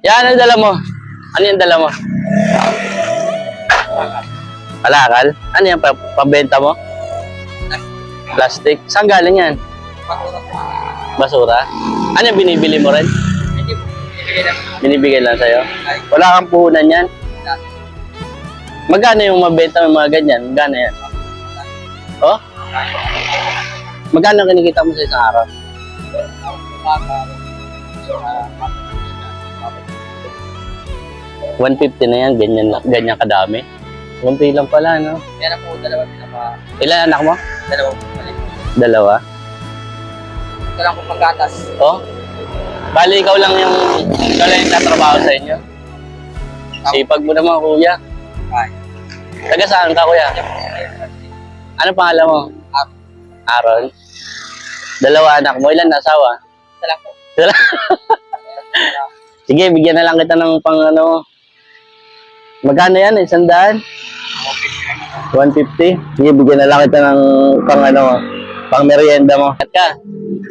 Yan, ano dala mo? Ano yung dala mo? Palakal? Ano yan, pabenta mo? Plastic? Saan galing yan? Basura? Ano yung binibili mo rin? Binibigay lang sa'yo? Wala kang puhunan yan? Magkano yung mabenta ng mga ganyan? Magkano yan? Oh? Magkano kinikita mo sa isang araw? 150 na yan, ganyan kadami. Kunti lang pala, no? Yan na po, dalawa pinapa... Ilan anak mo? Dalawa po pala. Dalawa? Ito lang po paggatas. Oh? Bali, ikaw lang yung tatrabaho sa inyo. Sipag mo naman, kuya. Ay. Taga saan ka, kuya? Ano pangalan mo? Aaron. Dalawa anak mo, ilan nasawa? Ito lang po. Sige, bigyan na lang kita ng pang ano. Magkano yan? 100? 150? Sige, bigyan na lang kita ng pang ano, pang merienda mo. Kat ka?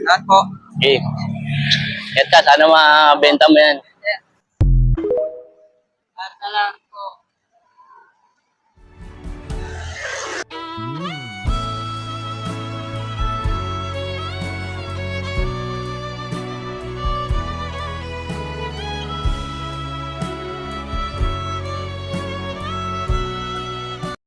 Lahat po. Okay. Kat ka, sana mabenta mo yan.